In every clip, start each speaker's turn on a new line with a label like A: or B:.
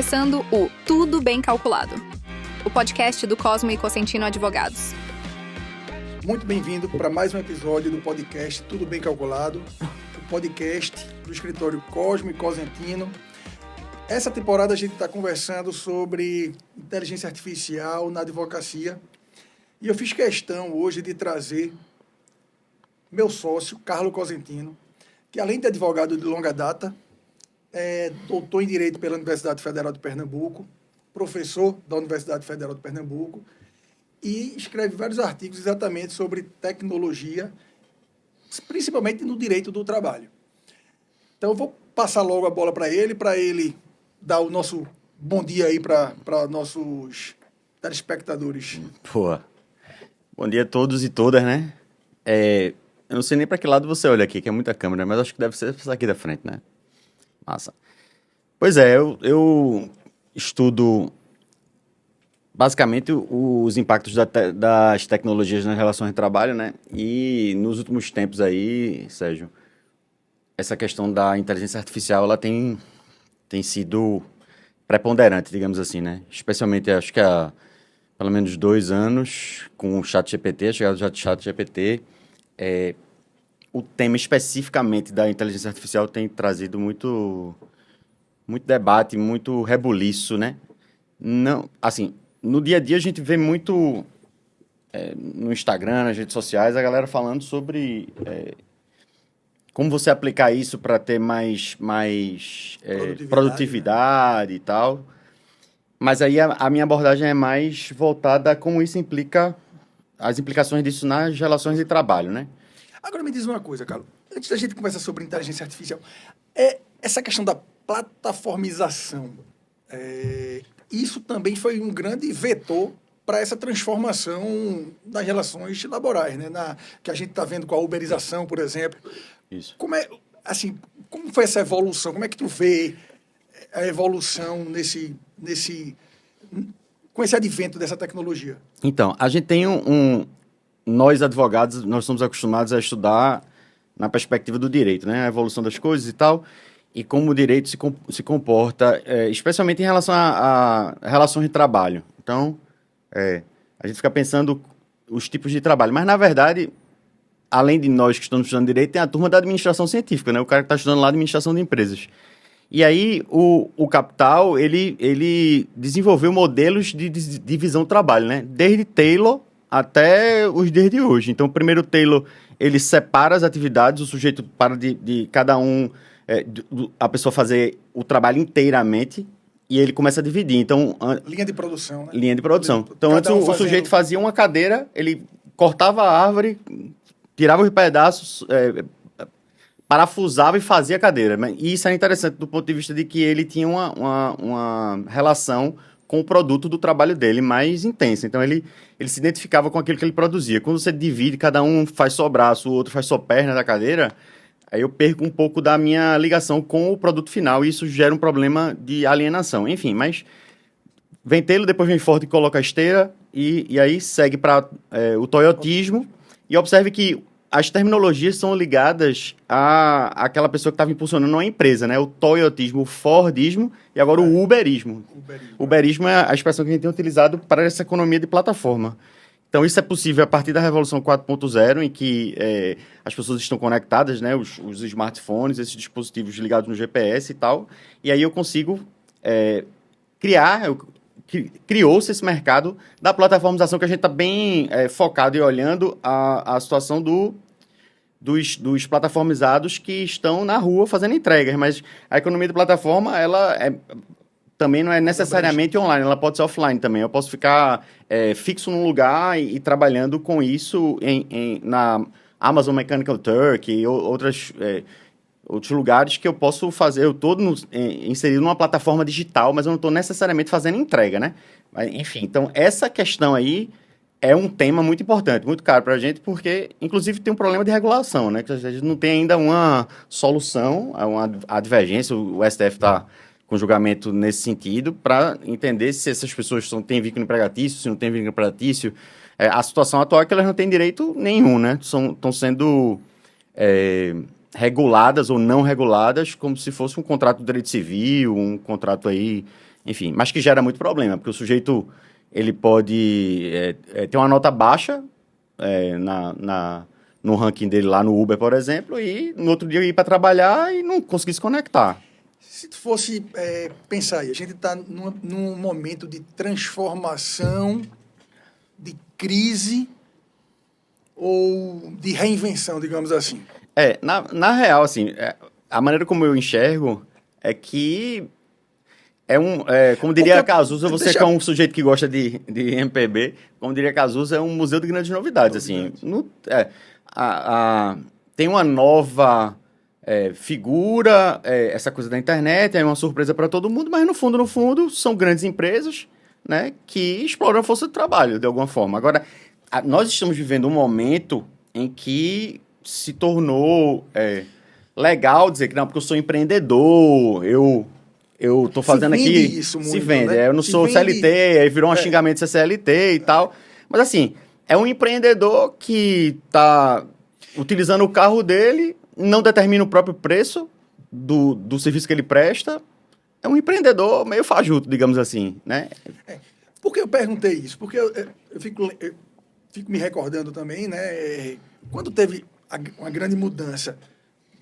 A: começando o Tudo Bem Calculado, o podcast do Cosmo e Cosentino Advogados.
B: Muito bem-vindo para mais um episódio do podcast Tudo Bem Calculado, o podcast do escritório Cosmo e Cosentino. Essa temporada a gente está conversando sobre inteligência artificial na advocacia e eu fiz questão hoje de trazer meu sócio, Carlos Cosentino, que além de advogado de longa data, é doutor em Direito pela Universidade Federal de Pernambuco, professor da Universidade Federal de Pernambuco e escreve vários artigos exatamente sobre tecnologia, principalmente no direito do trabalho. Então, eu vou passar logo a bola para ele dar o nosso bom dia aí para nossos telespectadores.
C: Pô, bom dia a todos e todas, né? Eu não sei nem para que lado você olha aqui, que é muita câmera, mas acho que deve ser essa aqui da frente, né? Massa. Pois é, eu estudo basicamente os impactos das tecnologias nas relações de trabalho, né? E nos últimos tempos aí, Sérgio, essa questão da inteligência artificial, ela tem sido preponderante, digamos assim, né? Especialmente, acho que há pelo menos 2 anos, com o ChatGPT, a chegada do ChatGPT, o tema especificamente da inteligência artificial tem trazido muito debate, muito rebuliço, né? Não, assim, no dia a dia a gente vê muito no Instagram, nas redes sociais, a galera falando sobre como você aplicar isso para ter mais produtividade e tal. Mas aí a minha abordagem é mais voltada a como isso implica, as implicações disso nas relações de trabalho, né?
B: Agora me diz uma coisa, Carlos. Antes da gente conversar sobre inteligência artificial, essa questão da plataformização, isso também foi um grande vetor para essa transformação das relações laborais, né? Que a gente está vendo com a uberização, por exemplo.
C: Isso.
B: Como foi essa evolução? Como é que tu vê a evolução com esse advento dessa tecnologia?
C: Então, a gente tem nós advogados, nós somos acostumados a estudar na perspectiva do direito, né? A evolução das coisas e tal, e como o direito se comporta, especialmente em relação a relações de trabalho. Então, a gente fica pensando os tipos de trabalho. Mas, na verdade, além de nós que estamos estudando direito, tem a turma da administração científica, né? O cara que está estudando lá administração de empresas. E aí, o Capital, ele desenvolveu modelos de divisão do trabalho, né? Desde Taylor até os dias de hoje. Então, primeiro o Taylor, ele separa as atividades, o sujeito para de cada a pessoa fazer o trabalho inteiramente, e ele começa a dividir. Então,
B: linha de produção, né?
C: Linha de produção. Então, antes o sujeito fazia uma cadeira, ele cortava a árvore, tirava os pedaços, parafusava e fazia a cadeira. E isso é interessante do ponto de vista de que ele tinha uma relação com o produto do trabalho dele mais intensa. Então, ele se identificava com aquilo que ele produzia. Quando você divide, cada um faz só braço, o outro faz só perna da cadeira, aí eu perco um pouco da minha ligação com o produto final e isso gera um problema de alienação. Enfim, mas vem Taylor, depois vem Ford e coloca a esteira e aí segue para o toyotismo. E observe que as terminologias são ligadas àquela pessoa que estava impulsionando uma empresa, né? O toyotismo, o Fordismo e agora o Uberismo. Uberismo é a expressão que a gente tem utilizado para essa economia de plataforma. Então, isso é possível a partir da Revolução 4.0, em que as pessoas estão conectadas, né? Os smartphones, esses dispositivos ligados no GPS e tal. E aí eu consigo criou-se esse mercado da plataformização que a gente está bem focado e olhando a situação dos plataformizados que estão na rua fazendo entregas, mas a economia de plataforma, ela também não é necessariamente online, ela pode ser offline também. Eu posso ficar fixo num lugar e trabalhando com isso na Amazon Mechanical Turk e outros lugares que eu posso fazer. Eu estou inserido numa plataforma digital, mas eu não estou necessariamente fazendo entrega, né? Mas, enfim, então essa questão aí é um tema muito importante, muito caro para a gente, porque, inclusive, tem um problema de regulação, né? Que a gente não tem ainda uma solução, a divergência, o STF está com julgamento nesse sentido, para entender se essas pessoas têm vínculo empregatício, se não têm vínculo empregatício. A situação atual é que elas não têm direito nenhum, né? Estão sendo reguladas ou não reguladas como se fosse um contrato de direito civil, um contrato aí enfim, mas que gera muito problema, porque o sujeito, ele pode ter uma nota baixa no ranking dele lá no Uber, por exemplo, e no outro dia ir para trabalhar e não conseguir se conectar.
B: Se tu fosse pensar aí, a gente está num momento de transformação, de crise ou de reinvenção, digamos assim.
C: Na real, assim, a maneira como eu enxergo é que como diria Cazuza, você que é um sujeito que gosta de MPB, como diria Cazuza, é um museu de grandes novidades, assim. Tem uma nova figura, essa coisa da internet, é uma surpresa para todo mundo, mas no fundo, são grandes empresas, né, que exploram a força de trabalho, de alguma forma. Agora, nós estamos vivendo um momento em que se tornou legal dizer que não, porque eu sou empreendedor, eu tô fazendo aqui...
B: Isso muito,
C: se vende,
B: né?
C: eu não sou CLT, aí virou um xingamento de ser CLT e tal. Mas assim, é um empreendedor que tá utilizando o carro dele, não determina o próprio preço do serviço que ele presta. É um empreendedor meio fajuto, digamos assim, né?
B: Por que eu perguntei isso? Porque eu fico me recordando também, né? Quando teve uma grande mudança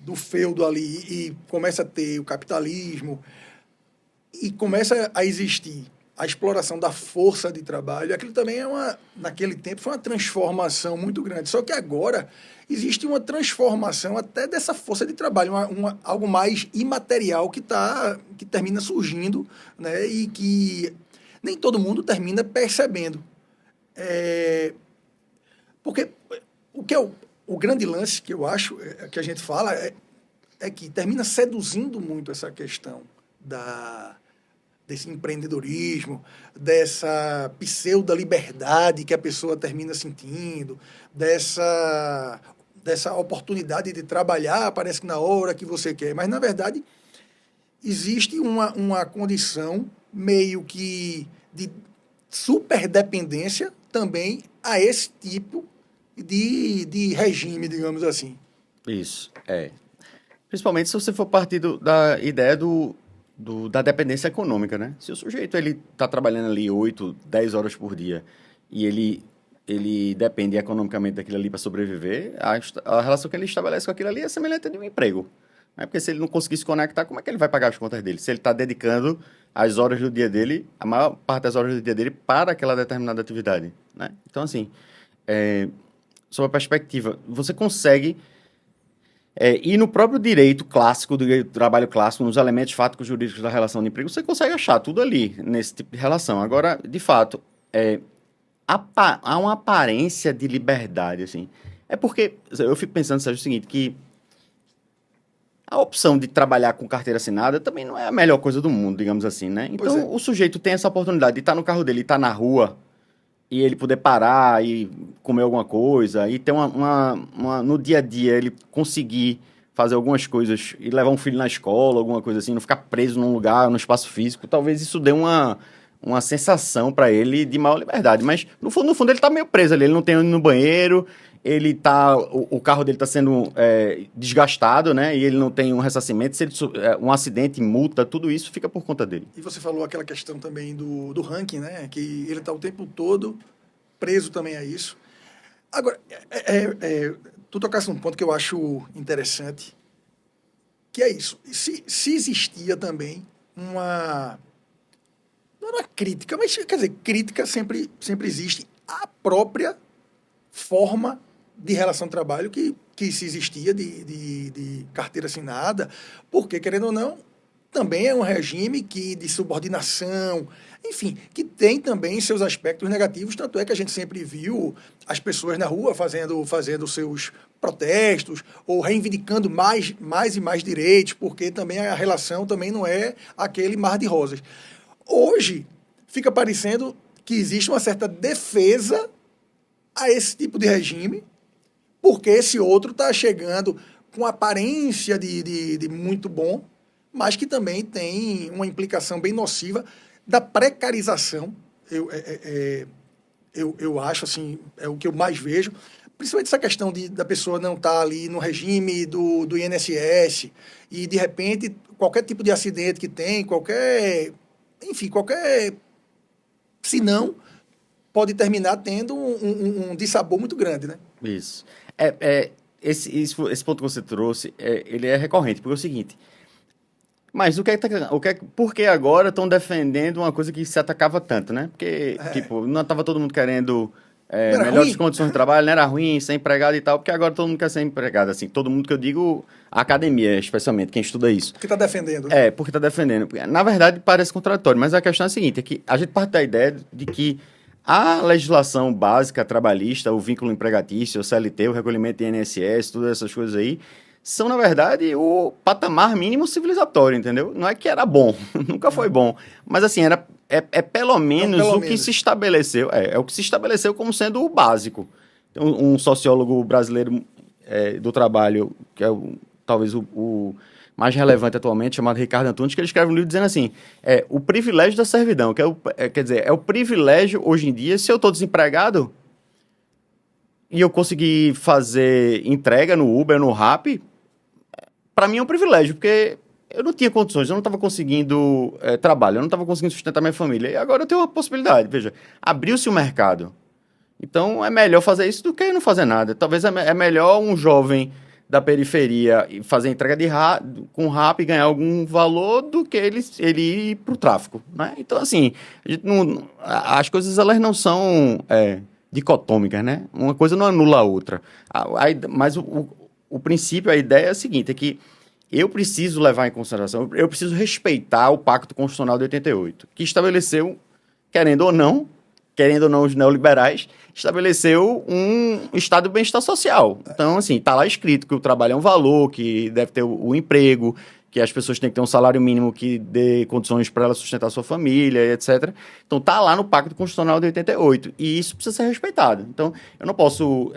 B: do feudo ali e começa a ter o capitalismo e começa a existir a exploração da força de trabalho, aquilo também naquele tempo foi uma transformação muito grande. Só que agora existe uma transformação até dessa força de trabalho, algo mais imaterial que termina surgindo, né? E que nem todo mundo termina percebendo. Porque o grande lance que eu acho, que a gente fala, é que termina seduzindo muito essa questão desse empreendedorismo, dessa pseudo-liberdade que a pessoa termina sentindo, dessa oportunidade de trabalhar, parece que na hora que você quer. Mas, na verdade, existe uma condição meio que de superdependência também a esse tipo de regime, digamos assim.
C: Isso, Principalmente se você for partir da ideia da dependência econômica, né? Se o sujeito ele está trabalhando ali 8, 10 horas por dia e ele depende economicamente daquilo ali para sobreviver, a relação que ele estabelece com aquilo ali é semelhante a de um emprego. Né? Porque se ele não conseguir se conectar, como é que ele vai pagar as contas dele? Se ele está dedicando as horas do dia dele, a maior parte das horas do dia dele para aquela determinada atividade. Né? Então, assim, sob a perspectiva, você consegue... e no próprio direito clássico, do direito do trabalho clássico, nos elementos fáticos jurídicos da relação de emprego, você consegue achar tudo ali, nesse tipo de relação. Agora, de fato, há uma aparência de liberdade, assim. É porque, eu fico pensando, Sérgio, o seguinte, que a opção de trabalhar com carteira assinada também não é a melhor coisa do mundo, digamos assim, né? Então, o sujeito tem essa oportunidade de estar no carro dele, estar na rua, e ele poder parar e comer alguma coisa, e ter no dia a dia ele conseguir fazer algumas coisas e levar um filho na escola, alguma coisa assim, não ficar preso num lugar, num espaço físico, talvez isso dê uma sensação para ele de maior liberdade. Mas, no fundo, ele tá meio preso ali, ele não tem onde ir no banheiro, o carro dele está sendo desgastado, né? E ele não tem um ressarcimento, se ele, um acidente, multa, tudo isso fica por conta dele.
B: E você falou aquela questão também do ranking, né? Que ele está o tempo todo preso também a isso. Agora, tu tocaste num ponto que eu acho interessante, que é isso. Se existia também não era uma crítica, mas, quer dizer, crítica sempre existe à própria forma de relação de trabalho que se existia de carteira assinada, porque, querendo ou não, também é um regime de subordinação, enfim, que tem também seus aspectos negativos, tanto é que a gente sempre viu as pessoas na rua fazendo seus protestos ou reivindicando mais e mais direitos, porque também a relação também não é aquele mar de rosas. Hoje, fica parecendo que existe uma certa defesa a esse tipo de regime, porque esse outro está chegando com aparência de muito bom, mas que também tem uma implicação bem nociva da precarização. Eu acho, assim, é o que eu mais vejo, principalmente essa questão da pessoa não estar ali no regime do INSS e, de repente, qualquer tipo de acidente que tem, qualquer enfim, qualquer... Se não, pode terminar tendo um dissabor muito grande, né?
C: Isso. Esse ponto que você trouxe, ele é recorrente, porque é o seguinte. Mas por que agora estão defendendo uma coisa que se atacava tanto, né? Porque, tipo, não estava todo mundo querendo
B: Não era
C: melhores
B: ruim?
C: condições de trabalho, não era ruim, ser empregado e tal, porque agora todo mundo quer ser empregado, assim. Todo mundo que eu digo, a academia, especialmente, quem estuda isso.
B: Porque está defendendo, né?
C: Porque está defendendo. Na verdade, parece contraditório, mas a questão é a seguinte, é que a gente parte da ideia de que a legislação básica trabalhista, o vínculo empregatício, o CLT, o recolhimento de INSS, todas essas coisas aí, são, na verdade, o patamar mínimo civilizatório, entendeu? Não é que era bom, nunca foi bom, mas assim, pelo menos
B: pelo
C: o que
B: menos.
C: se estabeleceu, é o que se estabeleceu como sendo o básico. Tem um sociólogo brasileiro do trabalho, que é talvez o mais relevante atualmente, chamado Ricardo Antunes, que ele escreve um livro dizendo assim, o privilégio da servidão, quer dizer, é o privilégio hoje em dia, se eu estou desempregado e eu conseguir fazer entrega no Uber, no Rappi, para mim é um privilégio, porque eu não tinha condições, eu não estava conseguindo trabalho, eu não estava conseguindo sustentar minha família, e agora eu tenho uma possibilidade, veja, abriu-se o mercado. Então é melhor fazer isso do que não fazer nada. Talvez é melhor um jovem da periferia fazer entrega com rap e ganhar algum valor do que ele ir para o tráfico, né? Então, assim, as coisas elas não são dicotômicas, né? Uma coisa não anula a outra. Mas o princípio, a ideia é a seguinte, é que eu preciso levar em consideração, eu preciso respeitar o Pacto Constitucional de 88, que estabeleceu, querendo ou não os neoliberais, estabeleceu um estado de bem-estar social. Então, assim, está lá escrito que o trabalho é um valor, que deve ter o emprego, que as pessoas têm que ter um salário mínimo que dê condições para ela sustentar a sua família, etc. Então, está lá no Pacto Constitucional de 88. E isso precisa ser respeitado. Então, eu não posso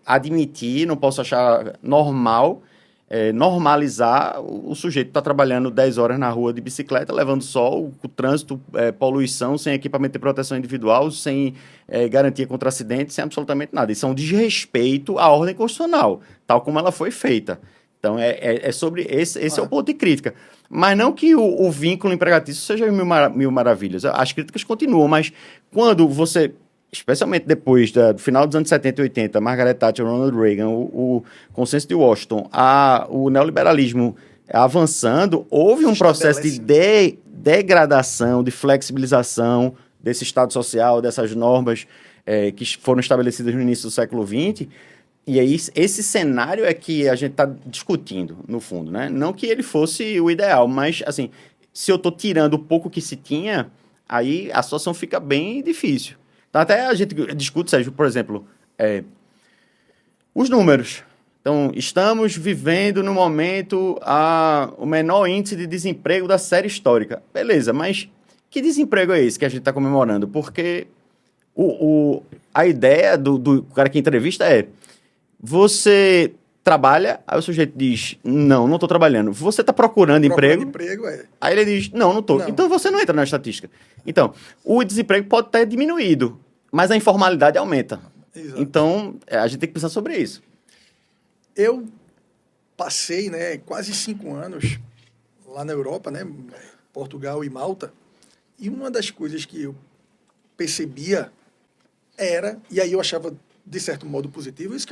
C: admitir, não posso achar normal normalizar o sujeito estar trabalhando 10 horas na rua de bicicleta, levando sol, o trânsito, poluição, sem equipamento de proteção individual, sem garantia contra acidentes, sem absolutamente nada. Isso é um desrespeito à ordem constitucional, tal como ela foi feita. Então, sobre esse é o ponto de crítica. Mas não que o vínculo empregatício seja mil maravilhas. As críticas continuam, mas quando você especialmente depois do final dos anos 70 e 80, Margaret Thatcher, Ronald Reagan, o consenso de Washington, o neoliberalismo avançando, houve um processo de degradação, de flexibilização desse Estado social, dessas normas que foram estabelecidas no início do século XX, e aí esse cenário é que a gente está discutindo, no fundo, né? Não que ele fosse o ideal, mas, assim, se eu estou tirando o pouco que se tinha, aí a situação fica bem difícil. Então, até a gente discute, Sérgio, por exemplo, os números. Então, estamos vivendo no momento o menor índice de desemprego da série histórica. Beleza, mas que desemprego é esse que a gente está comemorando? Porque a ideia do cara que entrevista você trabalha, aí o sujeito diz, não estou trabalhando. Você está procurando emprego? Aí ele diz, não estou. Então você não entra na estatística. Então, o desemprego pode ter diminuído, mas a informalidade aumenta.
B: Exato.
C: Então, a gente tem que pensar sobre isso.
B: Eu passei, quase 5 anos lá na Europa, Portugal e Malta, e uma das coisas que eu percebia e aí eu achava de certo modo positivo, isso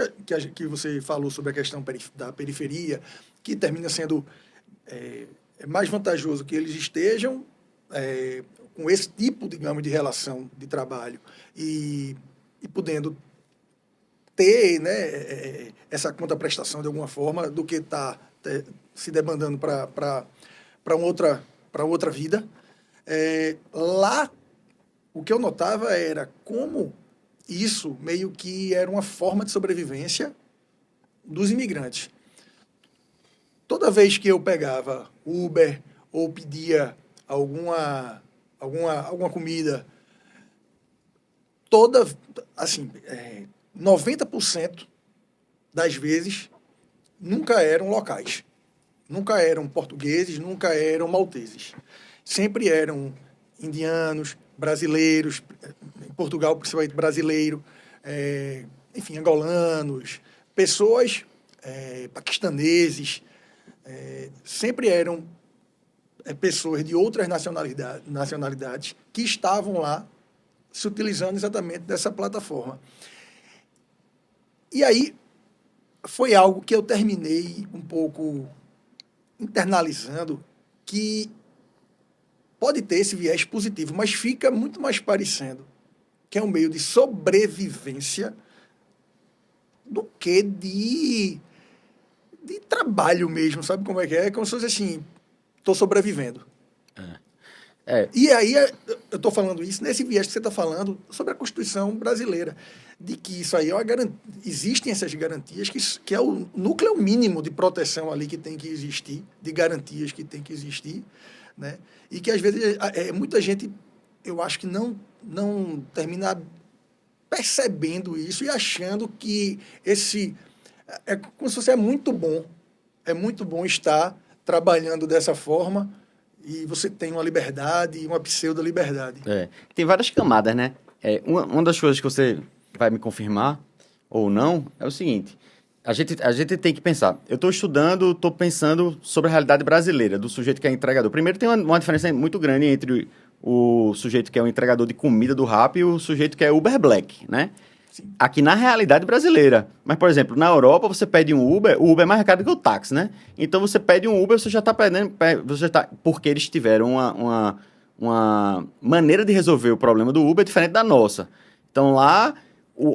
B: que você falou sobre a questão da periferia, que termina sendo mais vantajoso que eles estejam com esse tipo, digamos, de relação de trabalho e podendo ter essa contraprestação de alguma forma do que está se demandando para outra vida. Lá, o que eu notava era como isso meio que era uma forma de sobrevivência dos imigrantes. Toda vez que eu pegava Uber ou pedia alguma comida, 90% das vezes nunca eram locais. Nunca eram portugueses, nunca eram malteses. Sempre eram indianos, brasileiros, em Portugal principalmente brasileiro, enfim, angolanos, pessoas paquistaneses, sempre eram pessoas de outras nacionalidades que estavam lá se utilizando exatamente dessa plataforma. E aí foi algo que eu terminei um pouco internalizando, que pode ter esse viés positivo, mas fica muito mais parecendo que é um meio de sobrevivência do que de trabalho mesmo, sabe como é que é? É como se fosse assim, estou sobrevivendo. E aí, eu estou falando isso nesse viés que você está falando sobre a Constituição brasileira, de que isso aí é uma garantia, existem essas garantias, que é o núcleo mínimo de proteção ali que tem que existir, de garantias que tem que existir, né? E que às vezes muita gente, eu acho que não termina percebendo isso e achando que é como se fosse é muito bom estar trabalhando dessa forma e você tem uma liberdade, uma pseudo-liberdade.
C: Tem várias camadas, né? Uma das coisas que você vai me confirmar ou não é o seguinte: a gente tem que pensar. Eu estou pensando sobre a realidade brasileira, do sujeito que é entregador. Primeiro, tem uma diferença muito grande entre o sujeito que é um entregador de comida do Rappi e o sujeito que é Uber Black, né?
B: Sim.
C: Aqui na realidade brasileira. Mas, por exemplo, na Europa, você pede um Uber, o Uber é mais caro que o táxi, né? Então, você pede um Uber, você já está perdendo... porque eles tiveram uma maneira de resolver o problema do Uber diferente da nossa. Então, lá,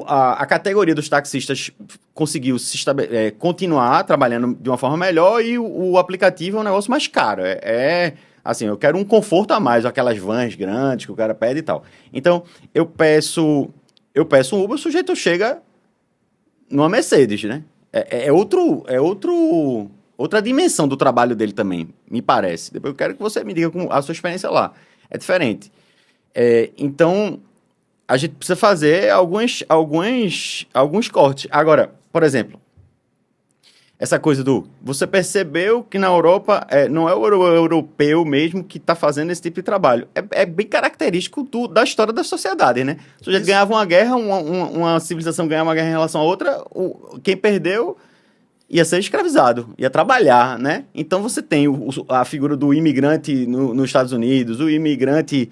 C: a categoria dos taxistas conseguiu continuar trabalhando de uma forma melhor e o aplicativo é um negócio mais caro. Assim, eu quero um conforto a mais, aquelas vans grandes que o cara pede e tal. Então, eu peço um Uber, o sujeito chega numa Mercedes, né? Outra dimensão do trabalho dele também, me parece. Depois eu quero que você me diga a sua experiência lá. É diferente. Então, a gente precisa fazer alguns cortes. Agora, por exemplo, essa coisa você percebeu que na Europa não é o europeu mesmo que está fazendo esse tipo de trabalho. É bem característico da história da sociedade, né? O sujeito ganhava uma guerra, uma civilização ganhava uma guerra em relação a outra, quem perdeu ia ser escravizado, ia trabalhar, né? Então você tem a figura do imigrante nos Estados Unidos, o imigrante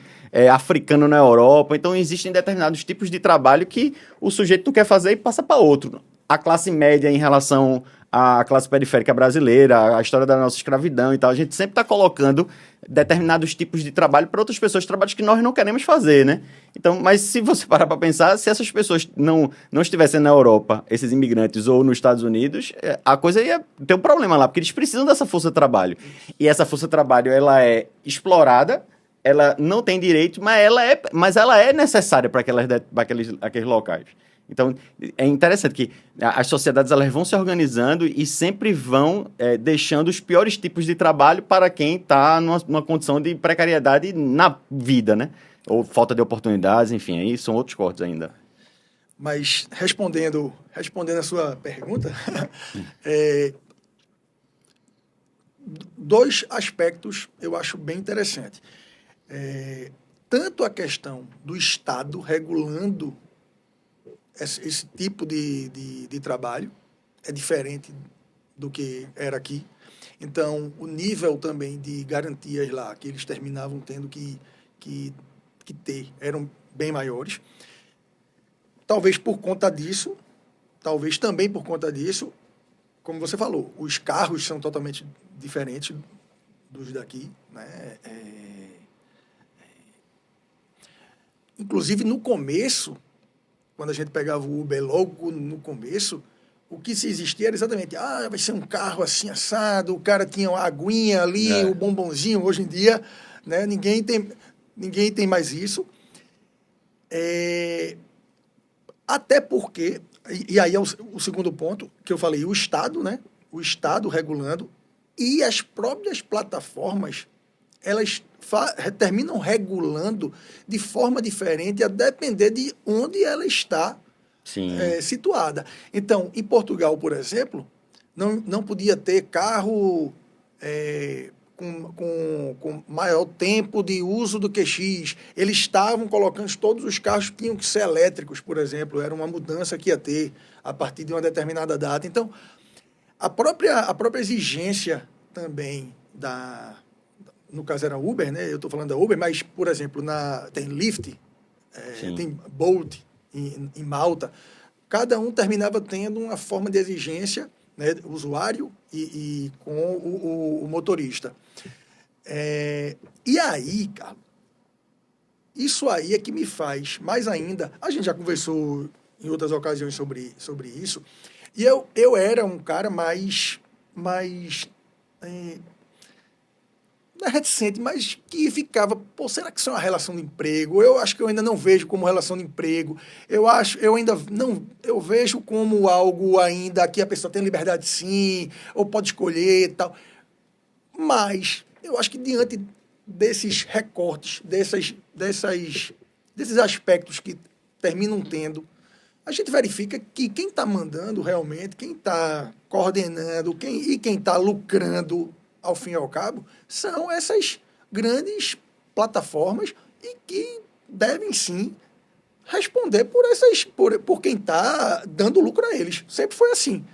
C: africano na Europa. Então existem determinados tipos de trabalho que o sujeito não quer fazer e passa para outro. A classe média em relação à classe periférica brasileira, a história da nossa escravidão e tal, a gente sempre está colocando determinados tipos de trabalho para outras pessoas, trabalhos que nós não queremos fazer, né? Então, mas se você parar para pensar, se essas pessoas não estivessem na Europa, esses imigrantes, ou nos Estados Unidos, a coisa ia ter um problema lá, porque eles precisam dessa força de trabalho. E essa força de trabalho, ela é explorada, ela não tem direito, mas ela é necessária para aqueles locais. Então, é interessante que as sociedades elas vão se organizando e sempre vão deixando os piores tipos de trabalho para quem está numa condição de precariedade na vida, né? Ou falta de oportunidades, enfim, aí são outros cortes ainda.
B: Mas, respondendo a sua pergunta, dois aspectos eu acho bem interessantes. Tanto a questão do Estado regulando esse tipo de trabalho é diferente do que era aqui. Então, o nível também de garantias lá que eles terminavam tendo que ter eram bem maiores. Talvez por conta disso, talvez também por conta disso, como você falou, os carros são totalmente diferentes dos daqui, né? Inclusive, no começo, quando a gente pegava o Uber logo no começo, o que se existia era exatamente, vai ser um carro assim assado, o cara tinha uma aguinha ali, o bombonzinho. Hoje em dia, né, ninguém tem mais isso. Até porque, e aí é o segundo ponto que eu falei, o Estado, né, o Estado regulando e as próprias plataformas, elas terminam regulando de forma diferente a depender de onde ela está situada. Então, em Portugal, por exemplo, não podia ter carro com maior tempo de uso do que X. Eles estavam colocando, todos os carros tinham que ser elétricos, por exemplo. Era uma mudança que ia ter a partir de uma determinada data. Então, a própria exigência também no caso era Uber, né? Eu estou falando da Uber, mas, por exemplo, tem Lyft, tem Bolt em Malta. Cada um terminava tendo uma forma de exigência, né, usuário e com o motorista. E aí, cara, isso aí é que me faz, mais ainda, a gente já conversou em outras ocasiões sobre isso, e eu era um cara mais não é reticente, mas que ficava, pô, será que isso é uma relação de emprego? Eu acho que eu ainda não vejo como relação de emprego. Eu vejo como algo ainda que a pessoa tem liberdade sim, ou pode escolher e tal. Mas eu acho que diante desses recortes, desses aspectos que terminam tendo, a gente verifica que quem está mandando realmente, quem está coordenando, quem está lucrando ao fim e ao cabo, são essas grandes plataformas e que devem sim responder por quem está dando lucro a eles. Sempre foi assim,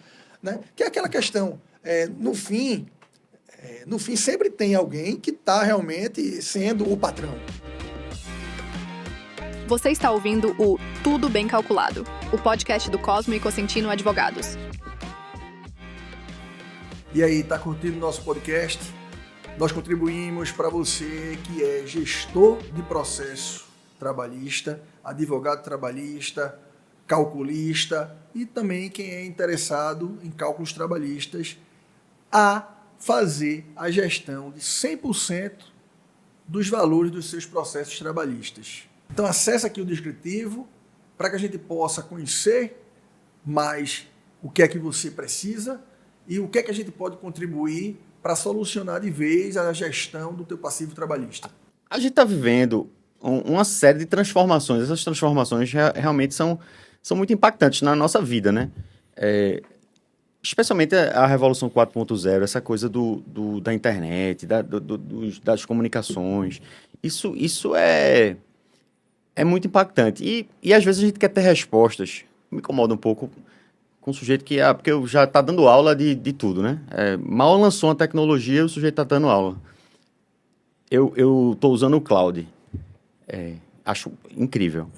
B: né? Que é aquela questão, no fim sempre tem alguém que está realmente sendo o patrão.
A: Você está ouvindo o Tudo Bem Calculado, o podcast do Cosmo e Cosentino Advogados.
B: E aí, está curtindo o nosso podcast? Nós contribuímos para você que é gestor de processo trabalhista, advogado trabalhista, calculista e também quem é interessado em cálculos trabalhistas a fazer a gestão de 100% dos valores dos seus processos trabalhistas. Então acesse aqui o descritivo para que a gente possa conhecer mais o que é que você precisa e o que é que a gente pode contribuir para solucionar de vez a gestão do teu passivo trabalhista.
C: A gente está vivendo uma série de transformações. Essas transformações realmente são muito impactantes na nossa vida, né? Especialmente a Revolução 4.0, essa coisa da internet, das comunicações. Isso é muito impactante. E às vezes a gente quer ter respostas. Me incomoda um pouco com o sujeito porque eu já está dando aula de tudo, né? Mal lançou uma tecnologia, o sujeito está dando aula. Eu estou usando o cloud. Acho incrível.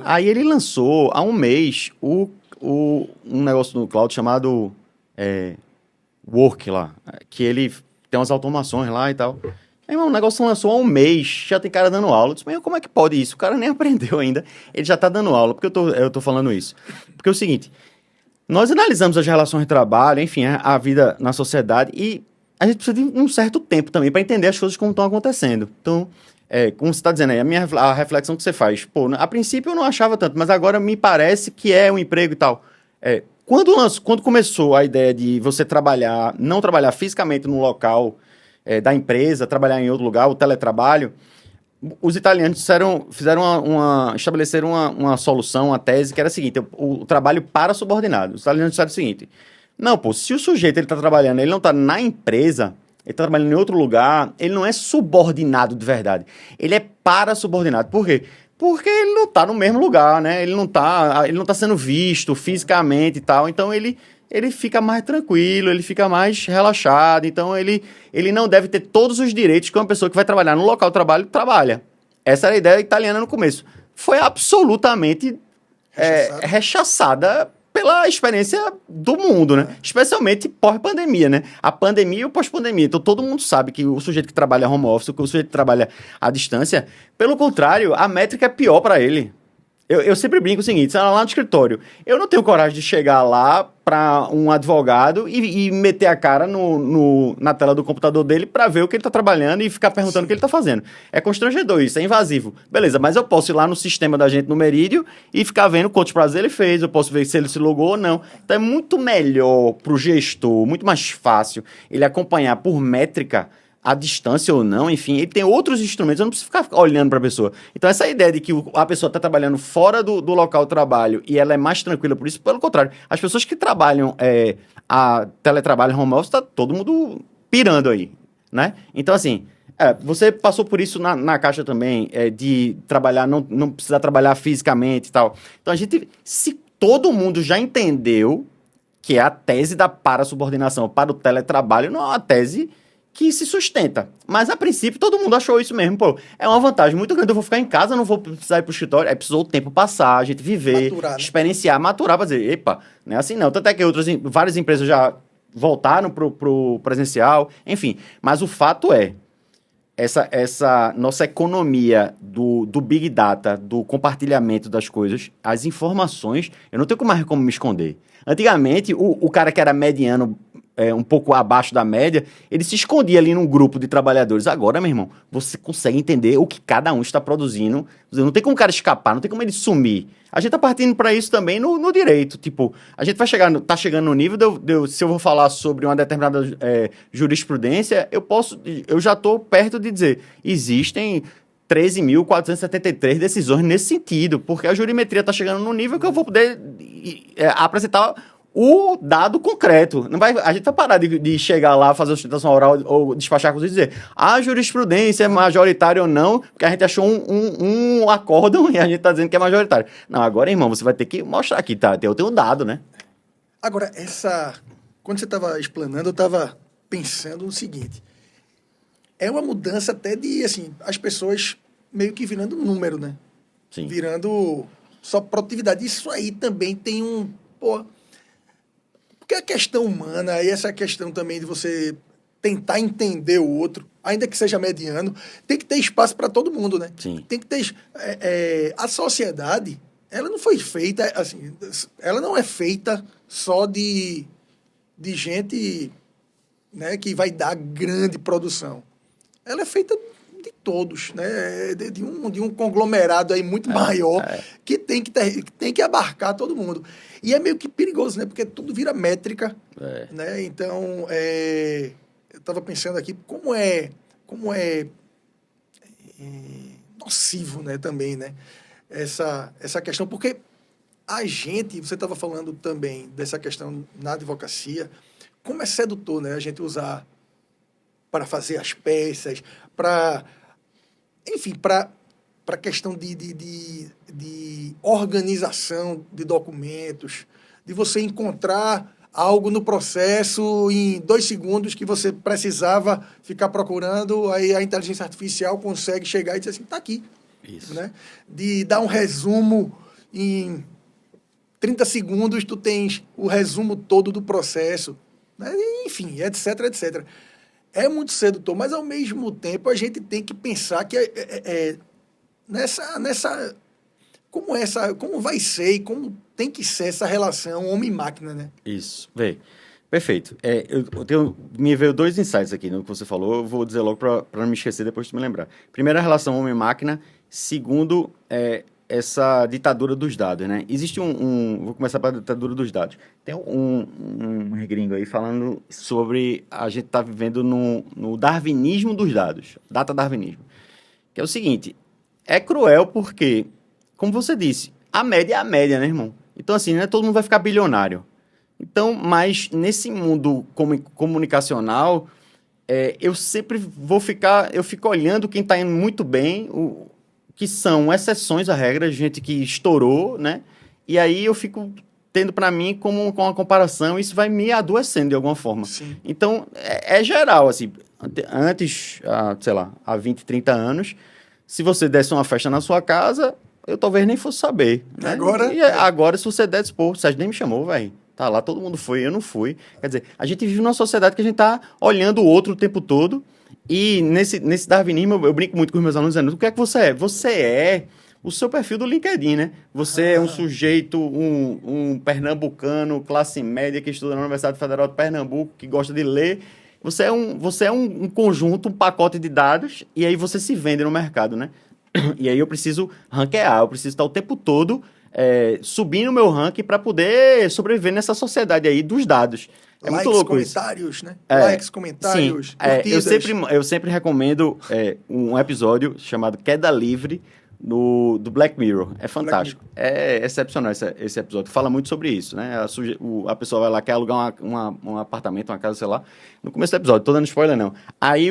C: Aí ele lançou, há um mês, um negócio no cloud chamado Work lá, que ele tem umas automações lá e tal. Aí, o negócio lançou há um mês, já tem cara dando aula. Eu disse, mas como é que pode isso? O cara nem aprendeu ainda, ele já está dando aula. Por que eu tô falando isso? Porque é o seguinte, nós analisamos as relações de trabalho, enfim, a vida na sociedade, e a gente precisa de um certo tempo também para entender as coisas como estão acontecendo. Então, como você está dizendo aí, a reflexão que você faz, pô, a princípio eu não achava tanto, mas agora me parece que é um emprego e tal. Quando começou a ideia de você não trabalhar fisicamente no local da empresa, trabalhar em outro lugar, o teletrabalho, os italianos estabeleceram uma solução, uma tese, que era a seguinte, o trabalho para subordinado. Os italianos disseram o seguinte, não, pô, se o sujeito está trabalhando, ele não está na empresa, ele está trabalhando em outro lugar, ele não é subordinado de verdade, ele é para subordinado. Por quê? Porque ele não está no mesmo lugar, né? Ele não tá sendo visto fisicamente e tal, então ele fica mais tranquilo, ele fica mais relaxado, então ele não deve ter todos os direitos que uma pessoa que vai trabalhar no local de trabalho trabalha. Essa era a ideia italiana no começo. Foi absolutamente rechaçada pela experiência do mundo, né? Especialmente pós-pandemia, né? A pandemia e o pós-pandemia. Então, todo mundo sabe que o sujeito que trabalha home office, o sujeito que trabalha à distância, pelo contrário, a métrica é pior para ele. Eu sempre brinco o seguinte, você vai lá no escritório, eu não tenho coragem de chegar lá para um advogado e meter a cara na tela do computador dele para ver o que ele está trabalhando e ficar perguntando o que ele está fazendo. É constrangedor isso, é invasivo. Beleza, mas eu posso ir lá no sistema da gente no Merídio e ficar vendo quantos prazos ele fez, eu posso ver se ele se logou ou não. Então é muito melhor para o gestor, muito mais fácil ele acompanhar por métrica à distância ou não, enfim, ele tem outros instrumentos, eu não preciso ficar olhando para a pessoa. Então, essa ideia de que a pessoa está trabalhando fora do local de trabalho e ela é mais tranquila por isso, pelo contrário, as pessoas que trabalham a teletrabalho home office, está todo mundo pirando aí, né? Então, assim, você passou por isso na Caixa também, de trabalhar, não precisar trabalhar fisicamente e tal. Então, se todo mundo já entendeu que é a tese da parasubordinação para o teletrabalho, não é uma tese que se sustenta. Mas, a princípio, todo mundo achou isso mesmo. Pô, é uma vantagem muito grande. Eu vou ficar em casa, não vou precisar ir pro escritório. Aí precisou o tempo passar, a gente viver,
B: Maturar, né?
C: experienciar, maturar pra dizer, epa, não é assim não. Tanto é que várias empresas já voltaram pro presencial, enfim. Mas o fato é, essa nossa economia do Big Data, do compartilhamento das coisas, as informações, eu não tenho mais como me esconder. Antigamente, o cara que era mediano, um pouco abaixo da média, ele se escondia ali num grupo de trabalhadores. Agora, meu irmão, você consegue entender o que cada um está produzindo. Não tem como o cara escapar, não tem como ele sumir. A gente tá partindo para isso também no direito. Tipo, a gente tá chegando no nível se eu vou falar sobre uma determinada jurisprudência, eu já tô perto de dizer, existem 13.473 decisões nesse sentido, porque a jurimetria está chegando no nível que eu vou poder apresentar o dado concreto. Não vai, a gente vai parar de chegar lá, fazer sustentação oral ou despachar com você e dizer a jurisprudência é majoritária ou não, porque a gente achou um acórdão e a gente está dizendo que é majoritário. Não, agora, irmão, você vai ter que mostrar aqui, tá? Eu tenho um dado, né?
B: Agora, quando você estava explanando, eu estava pensando no seguinte. É uma mudança até de, assim, as pessoas meio que virando número, né?
C: Sim.
B: Virando só produtividade. Isso aí também tem porque a questão humana e essa questão também de você tentar entender o outro, ainda que seja mediano, tem que ter espaço para todo mundo, né?
C: Sim.
B: Tem que ter... a sociedade, ela não foi feita, assim, ela não é feita só de gente, né, que vai dar grande produção. Ela é feita de todos, né? De um conglomerado aí muito maior que tem que abarcar todo mundo. E é meio que perigoso, né? Porque tudo vira métrica, né? Então, eu estava pensando aqui como é nocivo, né? Também, né? Essa questão, porque você estava falando também dessa questão na advocacia, como é sedutor, né? A gente usar para fazer as peças, enfim, para questão de organização de documentos, de você encontrar algo no processo em 2 segundos que você precisava ficar procurando, aí a inteligência artificial consegue chegar e dizer assim, tá aqui.
C: Isso.
B: Né? De dar um resumo em 30 segundos, tu tens o resumo todo do processo, né? Enfim, etc, etc. É muito sedutor, mas ao mesmo tempo a gente tem que pensar que como vai ser e como tem que ser essa relação homem-máquina, né?
C: Isso, vê. Perfeito. Me veio 2 insights aqui no que você falou, eu vou dizer logo para não me esquecer depois de me lembrar. Primeiro, a relação homem-máquina. Segundo, essa ditadura dos dados, né? Existe vou começar pela ditadura dos dados. Tem um gringo aí falando sobre a gente tá vivendo no darwinismo dos dados, data darwinismo. Que é o seguinte, é cruel porque, como você disse, a média é a média, né, irmão? Então, assim, né, todo mundo vai ficar bilionário. Então, mas nesse mundo comunicacional, eu sempre eu fico olhando quem está indo muito bem, que são exceções à regra, gente que estourou, né? E aí eu fico tendo para mim como uma comparação, isso vai me adoecendo de alguma forma.
B: Sim.
C: Então, é geral, assim, antes, sei lá, há 20, 30 anos, se você desse uma festa na sua casa, eu talvez nem fosse saber. Né? Agora, se você desse, pô, o Sérgio nem me chamou, velho. Tá lá, todo mundo foi, eu não fui. Quer dizer, a gente vive numa sociedade que a gente tá olhando o outro o tempo todo. E nesse darwinismo, eu brinco muito com os meus alunos dizendo, o que é que você é? Você é o seu perfil do LinkedIn, né? Você é um sujeito, um pernambucano, classe média, que estuda na Universidade Federal de Pernambuco, que gosta de ler. Você é um conjunto, um pacote de dados, e aí você se vende no mercado, né? E aí eu preciso ranquear, eu preciso estar o tempo todo subindo o meu ranking para poder sobreviver nessa sociedade aí dos dados. É muito louco isso.
B: Comentários, né? Likes, comentários,
C: sim,
B: curtidas.
C: Eu sempre recomendo um episódio chamado Queda Livre do Black Mirror. É fantástico. É excepcional esse episódio. Fala muito sobre isso, né? A pessoa vai lá, quer alugar um apartamento, uma casa, sei lá. No começo do episódio, tô dando spoiler não. Aí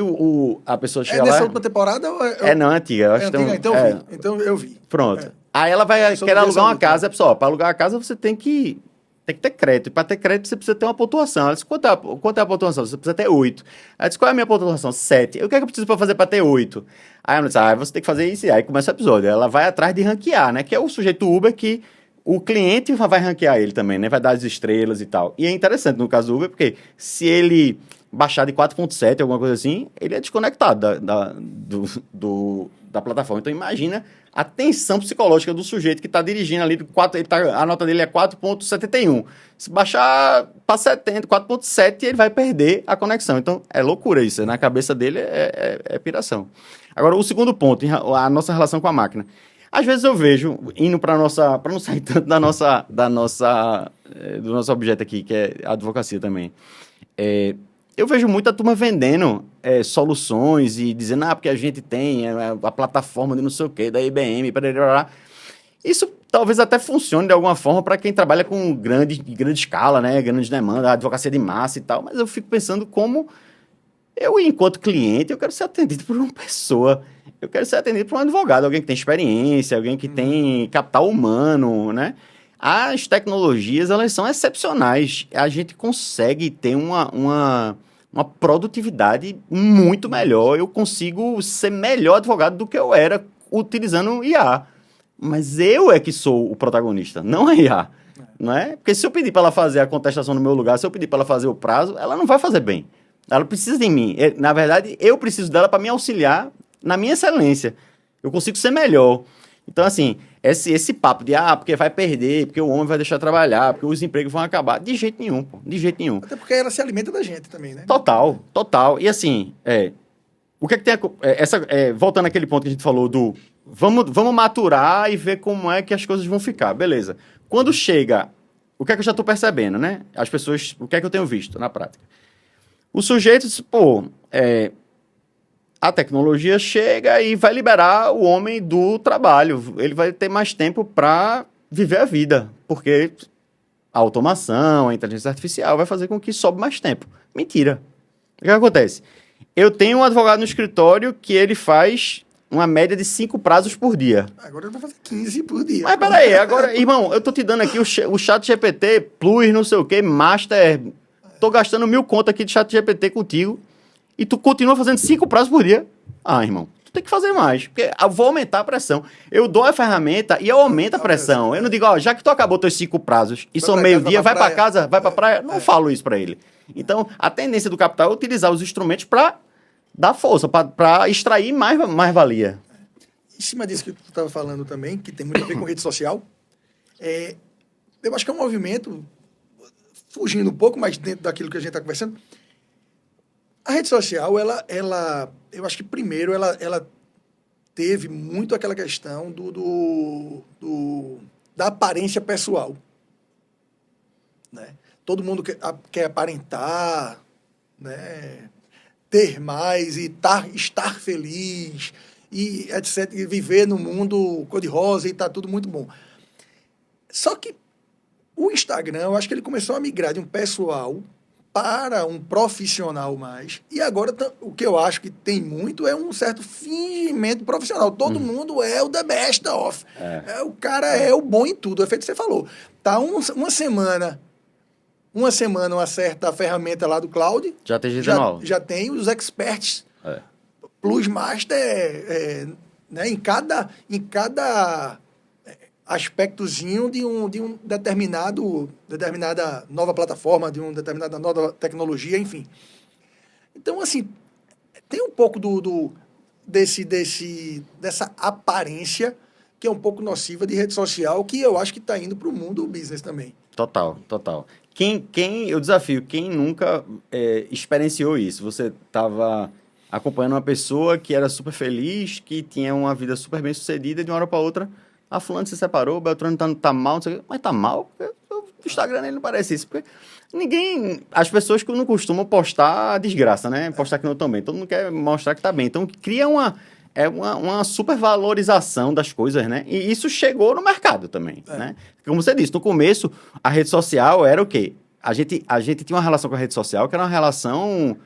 C: a pessoa chega lá...
B: É nessa última temporada? Ou
C: não, é antiga. Eu acho
B: antiga, então eu vi.
C: Pronto. Aí ela quer alugar uma casa. A pessoa, para alugar uma casa, você tem que Tem que ter crédito. E para ter crédito, você precisa ter uma pontuação. Ela disse, quanto é a pontuação? Você precisa ter 8. Ela disse, qual é a minha pontuação? 7. O que é que eu preciso para fazer para ter 8? Aí ela disse, você tem que fazer isso. E aí começa o episódio. Ela vai atrás de ranquear, né? Que é o sujeito Uber que o cliente vai ranquear ele também, né? Vai dar as estrelas e tal. E é interessante no caso do Uber, porque se ele baixar de 4.7, alguma coisa assim, ele é desconectado da plataforma. Então imagina a tensão psicológica do sujeito que está dirigindo ali, a nota dele é 4.71. Se baixar para 70, 4.7, ele vai perder a conexão. Então é loucura isso, na cabeça dele é piração. Agora, o segundo ponto, a nossa relação com a máquina. Às vezes eu vejo, indo para não sair tanto do nosso objeto aqui, que é a advocacia também, eu vejo muita turma vendendo soluções e dizendo, porque a gente tem a plataforma de não sei o quê, da IBM, isso talvez até funcione de alguma forma para quem trabalha com grande escala, né, grande demanda, advocacia de massa e tal, mas eu fico pensando como eu, enquanto cliente, eu quero ser atendido por uma pessoa, eu quero ser atendido por um advogado, alguém que tem experiência, alguém que tem capital humano, né? As tecnologias, elas são excepcionais. A gente consegue ter uma produtividade muito melhor. Eu consigo ser melhor advogado do que eu era utilizando IA. Mas eu é que sou o protagonista, não a IA. Não é? Porque se eu pedir para ela fazer a contestação no meu lugar, se eu pedir para ela fazer o prazo, ela não vai fazer bem. Ela precisa de mim. Na verdade, eu preciso dela para me auxiliar na minha excelência. Eu consigo ser melhor. Então, assim, esse papo de, porque vai perder, porque o homem vai deixar de trabalhar, porque os empregos vão acabar, de jeito nenhum, pô. De jeito nenhum.
B: Até porque ela se alimenta da gente também, né?
C: Total. E assim, o que é que tem voltando àquele ponto que a gente falou do vamos maturar e ver como é que as coisas vão ficar. Beleza. Quando chega, o que é que eu já estou percebendo, né? As pessoas, o que é que eu tenho visto na prática? O sujeito, a tecnologia chega e vai liberar o homem do trabalho. Ele vai ter mais tempo para viver a vida, porque a automação, a inteligência artificial vai fazer com que sobe mais tempo. Mentira. O que acontece? Eu tenho um advogado no escritório que ele faz uma média de 5 prazos por dia.
B: Agora ele vai fazer 15 por dia.
C: Mas peraí, agora, irmão, eu tô te dando aqui o chat GPT, Plus, não sei o que, Master... Tô gastando 1.000 conto aqui de chat GPT contigo e tu continua fazendo 5 prazos por dia. Irmão, tu tem que fazer mais, porque eu vou aumentar a pressão. Eu dou a ferramenta e eu aumento a pressão. Eu não digo, já que tu acabou teus 5 prazos e são meio-dia, vai pra casa, vai pra praia. Não falo isso pra ele. Então, a tendência do capital é utilizar os instrumentos pra dar força, pra extrair mais valia.
B: Em cima disso que tu estava falando também, que tem muito a ver com rede social, eu acho que é um movimento... fugindo um pouco mais dentro daquilo que a gente está conversando, a rede social, eu acho que primeiro ela teve muito aquela questão da aparência pessoal. Né? Todo mundo quer aparentar, né? Ter mais e estar feliz, e etc. E viver no mundo cor-de-rosa e está tudo muito bom. Só que o Instagram, eu acho que ele começou a migrar de um pessoal para um profissional mais. E agora, o que eu acho que tem muito é um certo fingimento profissional. Todo mundo é o the best of. O cara é o bom em tudo. É feito o que você falou. Tá uma semana, uma certa ferramenta lá do cloud.
C: Já tem gente
B: já tem os experts. Plus Master, né, em cada aspectozinho de um determinada nova plataforma, de uma determinada nova tecnologia, enfim. Então, assim, tem um pouco dessa aparência que é um pouco nociva de rede social, que eu acho que está indo para o mundo business também.
C: Total. Eu desafio, quem nunca experienciou isso? Você estava acompanhando uma pessoa que era super feliz, que tinha uma vida super bem sucedida, e de uma hora para outra, a fulano se separou, o Beltrano tá mal, não sei o quê. Mas tá mal? O Instagram ele não parece isso. Porque as pessoas que não costumam postar a desgraça, né? Postar que não estão bem. Todo mundo quer mostrar que tá bem. Então, cria uma supervalorização das coisas, né? E isso chegou no mercado também, né? Como você disse, no começo, a rede social era o quê? A gente tinha uma relação com a rede social que era uma relação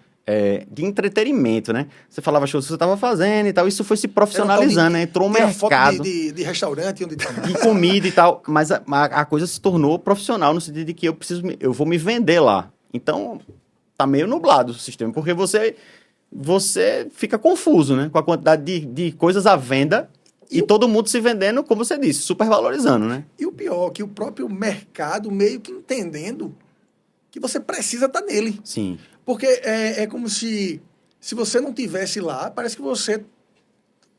C: de entretenimento, né? Você falava shows que você estava fazendo e tal, isso foi se profissionalizando, né? Entrou um mercado
B: foto de restaurante onde
C: de comida e tal, mas a coisa se tornou profissional no sentido de que eu vou me vender lá. Então, tá meio nublado o sistema, porque você fica confuso, né? Com a quantidade de coisas à venda e todo mundo se vendendo, como você disse, super valorizando, né?
B: E o pior, que o próprio mercado meio que entendendo que você precisa estar nele.
C: Sim.
B: Porque é como se você não tivesse lá, parece que você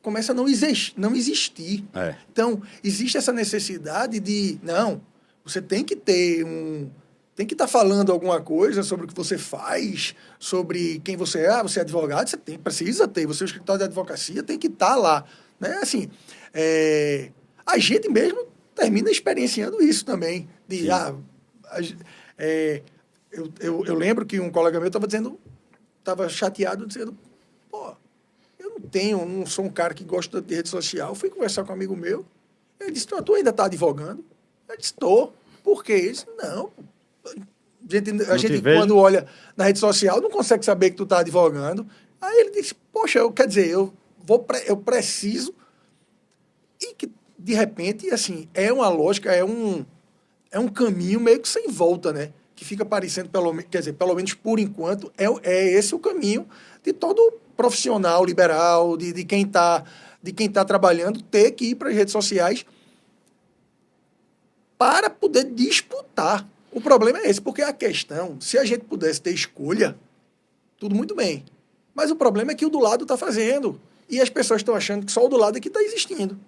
B: começa a não existir.
C: É.
B: Então, existe essa necessidade de, não, você tem que ter tem que estar falando alguma coisa sobre o que você faz, sobre quem você é. Você é advogado, precisa ter. Você é o escritório de advocacia, tem que estar lá. Né? Assim, a gente mesmo termina experienciando isso também. Eu lembro que um colega meu estava chateado, dizendo, pô, eu não sou um cara que gosta de rede social. Eu fui conversar com um amigo meu, ele disse, tu ainda está advogando? Eu disse, estou. Por quê? Ele disse, não, a gente quando olha na rede social, não consegue saber que tu está advogando. Aí ele disse, poxa, quer dizer, eu preciso. E que, de repente, assim, é uma lógica, é um caminho meio que sem volta, né? Que fica parecendo, pelo menos por enquanto, é esse o caminho de todo profissional liberal, de quem tá trabalhando, ter que ir para as redes sociais para poder disputar. O problema é esse, porque a questão, se a gente pudesse ter escolha, tudo muito bem. Mas o problema é que o do lado está fazendo. E as pessoas estão achando que só o do lado é que está existindo.